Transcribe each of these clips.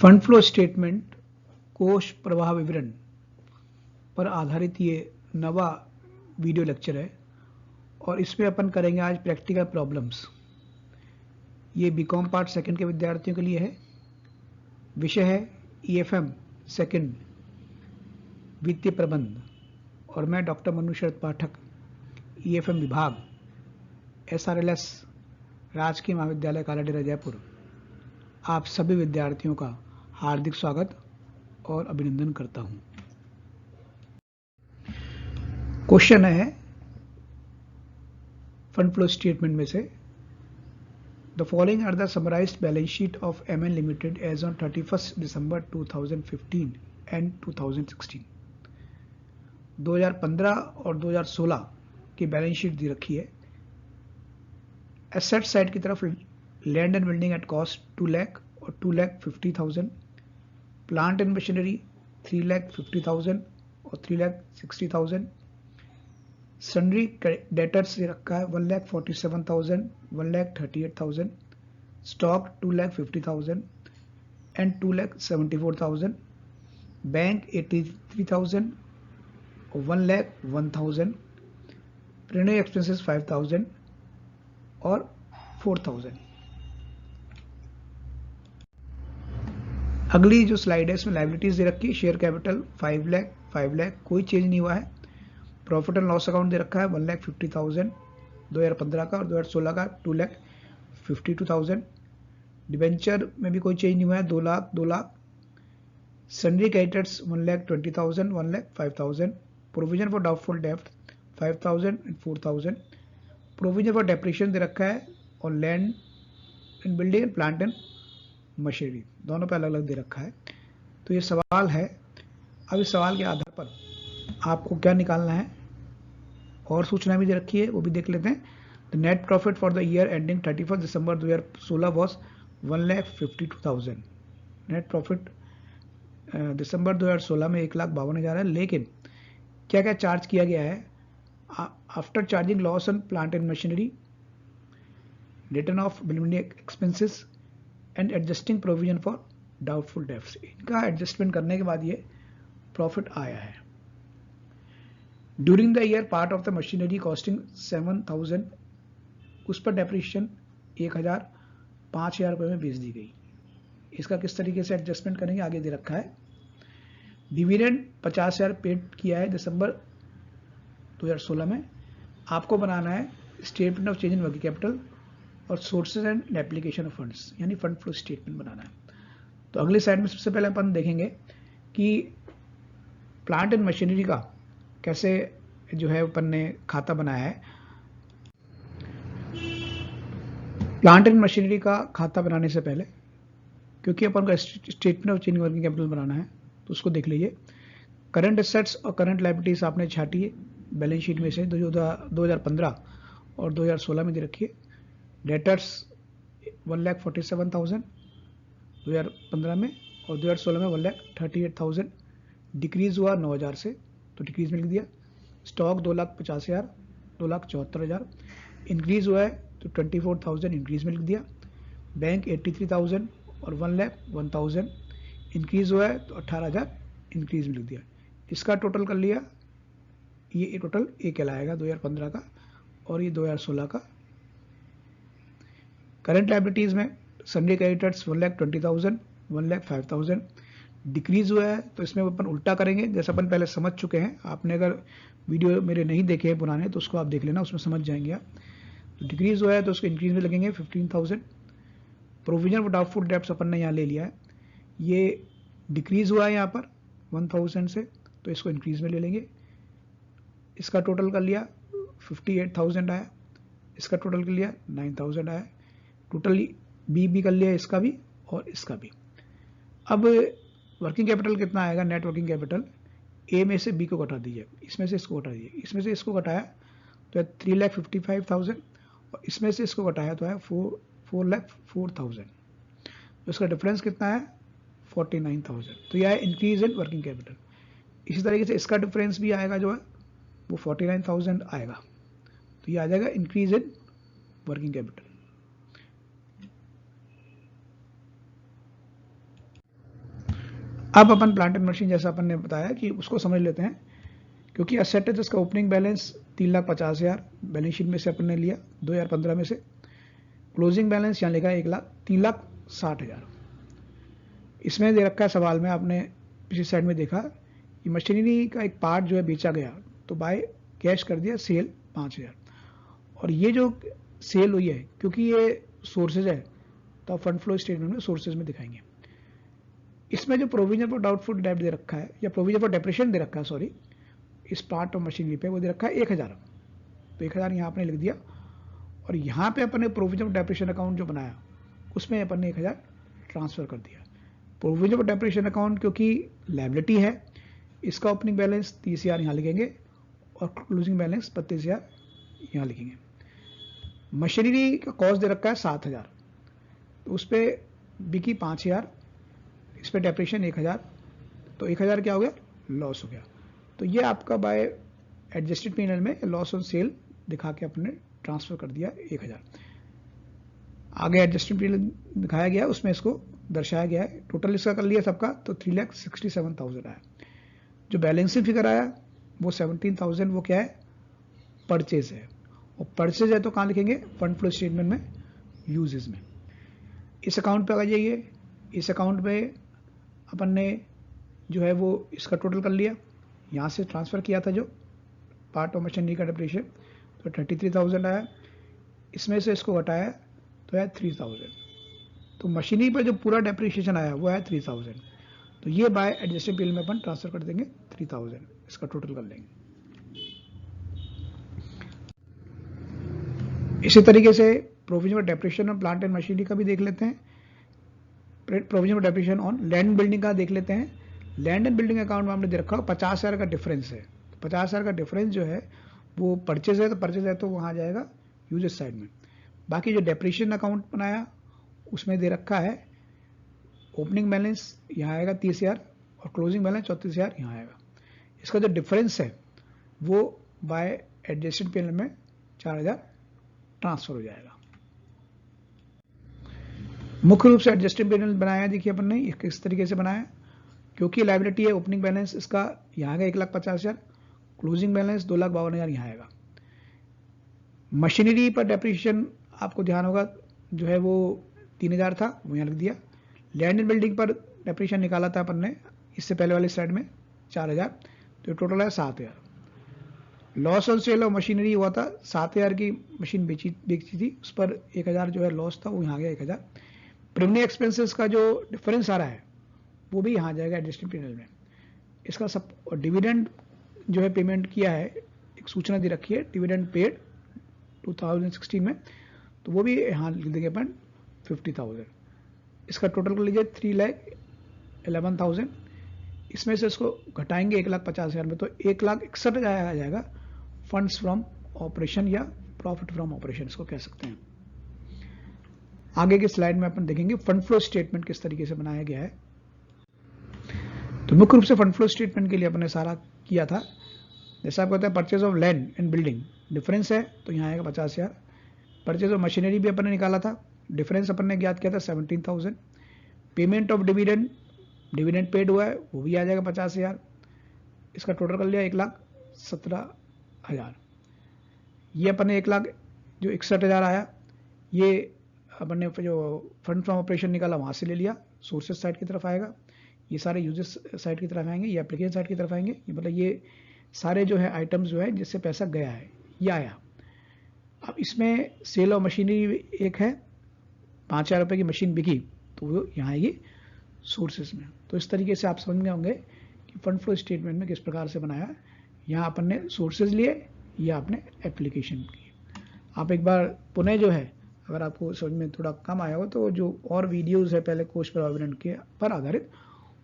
Fund flow statement कोष प्रवाह विवरण पर आधारित ये नवा वीडियो लेक्चर है और इसमें अपन करेंगे आज प्रैक्टिकल प्रॉब्लम्स। ये बीकॉम पार्ट सेकंड के विद्यार्थियों के लिए है। विषय है ईएफएम सेकंड वित्तीय प्रबंध और मैं डॉक्टर मनु शरद पाठक, ईएफएम विभाग, एसआरएलएस राजकीय महाविद्यालय कालाडेरा जयपुर, आप सभी विद्यार्थियों का हार्दिक स्वागत और अभिनंदन करता हूं। क्वेश्चन है फंड फ्लो स्टेटमेंट में से the following are the summarised balance sheet of MN limited as on 31 December 2015 and 2016। 2015 और 2016 की बैलेंस शीट दी रखी है। एसेट साइड की तरफ land and building at cost 2 lakh और 2,50,000, प्लांट एंड मशीनरी 3,50,000 और 3,60,000, सन्ड्री डेटर्स ये रखा है 1,47,000, 1,38,000, स्टॉक 2,50,000 एंड 2,74,000, बैंक 83,000 और 1,01,000, प्रिंटिंग एक्सपेंसेस 5,000 और 4,000। अगली जो स्लाइड है इसमें लायबिलिटीज दे रखी है। शेयर कैपिटल 5 लाख कोई चेंज नहीं हुआ है। प्रॉफिट एंड लॉस अकाउंट दे रखा है 1,50,000 2015 का और 2016 का 2,52,000। डिबेंचर में भी कोई चेंज नहीं हुआ है, 2 lakh. Sundry creditors 1,20,000, 1,05,000। Provision for doubtful डेब्ट 5,000 एंड 4,000। प्रोविजन फॉर डेप्रिसिएशन दे रखा है और land and building and plant and machinery दोनों पे अलग अलग दे रखा है। तो ये सवाल है। अब इस सवाल के आधार पर आपको क्या निकालना है और सूचना भी दे रखी है, वो भी देख लेते हैं। The net profit for the year ending 31 December 2016 was 1,52,000। Net profit दिसंबर 2016 में 1,52,000 है, लेकिन क्या क्या चार्ज किया गया है? After charging loss on plant and machinery, return of building expenses and adjusting provision for doubtful debts, इनका एडजस्टमेंट करने के बाद ये प्रॉफिट आया है। During the year part of the machinery costing 7,000, उस पर डेप्रिसिएशन 1,000 5,000 रुपये में बेच दी गई। इसका किस तरीके से एडजस्टमेंट करेंगे आगे दे रखा है। डिविडेंड 50,000 पेड किया है दिसंबर 2016 में। आपको बनाना है statement of change in working capital और sources and application of funds, यानी फंड फ्लो स्टेटमेंट बनाना है। तो अगले साइड में सबसे पहले अपन देखेंगे कि प्लांट एंड मशीनरी का कैसे जो है अपन ने खाता बनाया है। प्लांट एंड मशीनरी का खाता बनाने से पहले, क्योंकि अपन को statement of change in working capital बनाना है, तो उसको देख लीजिए। करंट एसेट्स और करंट लायबिलिटीज आपने छाटी है बैलेंस शीट में से, 2015 और 2016 में दे रखी है। डेटर्स 1,47,000 2015 में और 2016 में 1,38,000। डिक्रीज हुआ 9,000 से, तो डिक्रीज मिल दिया। स्टॉक 2,50,000, 2,74,000। इंक्रीज हुआ है तो 24,000 इंक्रीज मिल दिया। बैंक 83,000 और 1,01,000। इंक्रीज हुआ है तो 18,000 इंक्रीज मिल दिया। इसका टोटल कर लिया, ये टोटल ये कहलाएगा 2015 का और ये 2016 का। करंट लायबिलिटीज में सन्ड्री क्रेडिटर्स 1,20,000, 1,05,000। डिक्रीज हुआ है तो इसमें अपन उल्टा करेंगे, जैसे अपन पहले समझ चुके हैं। आपने अगर वीडियो मेरे नहीं देखे हैं पुराने तो उसको आप देख लेना, उसमें समझ जाएंगे आप। तो डिक्रीज हुआ है तो उसको इंक्रीज में लगेंगे 15,000। प्रोविजन फॉर डाउटफुल डेब्ट्स अपन ने यहाँ ले लिया है, ये डिक्रीज हुआ है यहाँ पर 1,000 से, तो इसको इंक्रीज में ले लेंगे। इसका टोटल कर लिया 58,000 आया। इसका टोटल कर लिया 9,000 आया। टोटल बी भी कर लिया, इसका भी और इसका भी। अब वर्किंग कैपिटल कितना आएगा? नेट वर्किंग कैपिटल ए में से बी को घटा दीजिए, इसमें से इसको घटा दीजिए। इसमें से इसको घटाया तो है 3,55,000 और इसमें से इसको घटाया तो है 4,04,000। तो इसका डिफरेंस कितना है? 49,000। तो यह है इंक्रीज इन वर्किंग कैपिटल। इसी तरीके से इसका डिफरेंस भी आएगा जो है वो 49,000 आएगा। तो ये आ जाएगा इंक्रीज इन वर्किंग कैपिटल। अब अपन प्लांट एंड मशीन जैसा अपन ने बताया कि उसको समझ लेते हैं, क्योंकि असेट है तो इसका ओपनिंग बैलेंस 3,50,000 बैलेंस शीट में से अपन ने लिया 2015 में से। क्लोजिंग बैलेंस यहाँ लिखा है 3,60,000। इसमें दे रखा है सवाल में, आपने पिछली साइड में देखा कि मशीनरी का एक पार्ट जो है बेचा गया, तो बाय कैश कर दिया, सेल 5,000। और ये जो सेल हुई है, क्योंकि ये सोर्सेज है तो फंड फ्लो स्टेटमेंट में सोर्सेज में दिखाएंगे। इसमें जो प्रोविजन फॉर डाउटफुल डेब्ट दे रखा है, या प्रोविजन फॉर डेप्रेशन दे रखा है, सॉरी, इस पार्ट ऑफ मशीनरी पे वो दे रखा है 1,000। तो 1,000 यहाँ आपने लिख दिया, और यहाँ पे अपन ने प्रोविजन ऑफ डेप्रेशन अकाउंट जो बनाया उसमें अपन ने 1,000 ट्रांसफर कर दिया। प्रोविजन ऑफ डेप्रेशन अकाउंट क्योंकि लायबिलिटी है, इसका ओपनिंग बैलेंस 30,000 यहाँ लिखेंगे और क्लोजिंग बैलेंस 32,000 यहाँ लिखेंगे। मशीनरी का कॉस्ट दे रखा है 7,000, तो उस पर बिकी 5,000, इस पर डेप्रेशन 1,000, तो 1,000 क्या हो गया, लॉस हो गया। तो ये आपका बाय एडजस्टेड P&L में लॉस ऑन सेल दिखा के अपने ट्रांसफर कर दिया 1,000। आगे एडजस्टेड P&L दिखाया गया, उसमें इसको दर्शाया गया है। टोटल इसका कर लिया सबका, तो 3,67,000 आया। जो बैलेंसिंग फिगर आया वो 17,000, वो क्या है, परचेज है। और परचेज है तो कहाँ लिखेंगे, फंड फ्लो स्टेटमेंट में, यूजेस में। इस अकाउंट पे आ जाइए, इस अकाउंट पे अपन ने जो है वो इसका टोटल कर लिया, यहाँ से ट्रांसफ़र किया था जो पार्ट ऑफ मशीनरी का डेप्रेशन, तो 33,000 आया। इसमें से इसको घटाया तो है 3,000। तो मशीनरी पर जो पूरा डेप्रिसिएशन आया वो है 3,000। तो ये बाय एडजस्टेड P&L में अपन ट्रांसफर कर देंगे 3,000, इसका टोटल कर लेंगे। इसी तरीके से provision of depreciation on plant and machinery का भी देख लेते हैं। Provision of depreciation on land building का देख लेते हैं। लैंड एंड बिल्डिंग अकाउंट में हमने दे रखा 50,000 का डिफरेंस है। 50,000 का डिफरेंस जो है वो परचेज है, तो परचेज है तो वहाँ जाएगा यूजेस साइड में। बाकी जो डेप्रिसिएशन अकाउंट बनाया उसमें दे रखा है ओपनिंग बैलेंस यहाँ आएगा 30,000 और क्लोजिंग बैलेंस 34,000 यहाँ आएगा। इसका जो डिफरेंस है वो बाय एडजस्टेड P&L में 4,000 ट्रांसफर हो जाएगा। मुख्य रूप से एडजस्टेड P&L बनाया, देखिए अपन ने किस तरीके से बनाया। क्योंकि लायबिलिटी है, ओपनिंग बैलेंस इसका यहाँ आएगा 1,50,000, क्लोजिंग बैलेंस 2,52,000 यहाँ आएगा। मशीनरी पर डेप्रिसिएशन आपको ध्यान होगा जो है वो 3,000 था, वो यहाँ लिख दिया। लैंड एंड बिल्डिंग पर डेप्रिसिएशन निकाला था अपन ने इससे पहले वाली स्लाइड में 4,000, तो टोटल है 7,000। Loss on sale of machinery हुआ था, 7,000 की मशीन बेची थी, उस पर 1,000 जो है लॉस था, वो यहाँ गया 1,000। प्रीमियम एक्सपेंसेस का जो डिफरेंस आ रहा है वो भी यहाँ जाएगा एडजस्टेड P&L में। इसका सब डिविडेंड जो है पेमेंट किया है, एक सूचना दे रखी है डिविडेंड पेड 2016 में, तो वो भी यहाँ लिख देंगे अपन 50,000। इसका टोटल कर लीजिए 3,11,000। इसमें से इसको घटाएंगे 1,50,000 में, तो 1,61,000 आ जाएगा फंड्स फ्रॉम ऑपरेशन या प्रॉफिट फ्रॉम ऑपरेशन इसको कह सकते हैं। आगे की स्लाइड में अपन देखेंगे फंड फ्लो स्टेटमेंट किस तरीके से बनाया गया है। तो मुख्य रूप से फंड फ्लो स्टेटमेंट के लिए अपने सारा किया था। जैसा आपको कहते हैं purchase of land and building difference है, तो यहाँ आएगा 50,000। परचेज ऑफ मशीनरी भी अपन ने निकाला था, डिफरेंस अपन ने ज्ञात किया था 17,000। पेमेंट ऑफ डिविडेंड पेड हुआ है, वो भी आ जाएगा 50,000। इसका टोटल कर लिया 1,17,000। ये अपन ने 1,61,000 आया, ये अपन ने जो फंड फ्रॉम ऑपरेशन निकाला वहाँ से ले लिया, सोर्सेज साइड की तरफ आएगा। ये सारे यूजर्स साइड की तरफ आएंगे, ये एप्लीकेशन साइड की तरफ आएंगे। ये मतलब ये सारे जो है आइटम्स जो है जिससे पैसा गया है ये आया। अब इसमें सेल ऑफ मशीनरी एक है, 5,000 रुपये की मशीन बिकी, तो वो यहाँ आएगी सोर्सेज में। तो इस तरीके से आप समझ गए होंगे कि फंड फ्लो स्टेटमेंट में किस प्रकार से बनाया। यहाँ अपन ने सोर्सेज लिए या आपने एप्लीकेशन की। आप एक बार पुनः जो है, अगर आपको समझ में थोड़ा कम आया हो तो जो और वीडियोज़ है पहले कोर्स प्रोविडेंट के पर आधारित,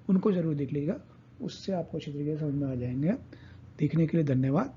उनको जरूर देख लीजिएगा, उससे आपको अच्छी तरीके से समझ में आ जाएंगे। देखने के लिए धन्यवाद।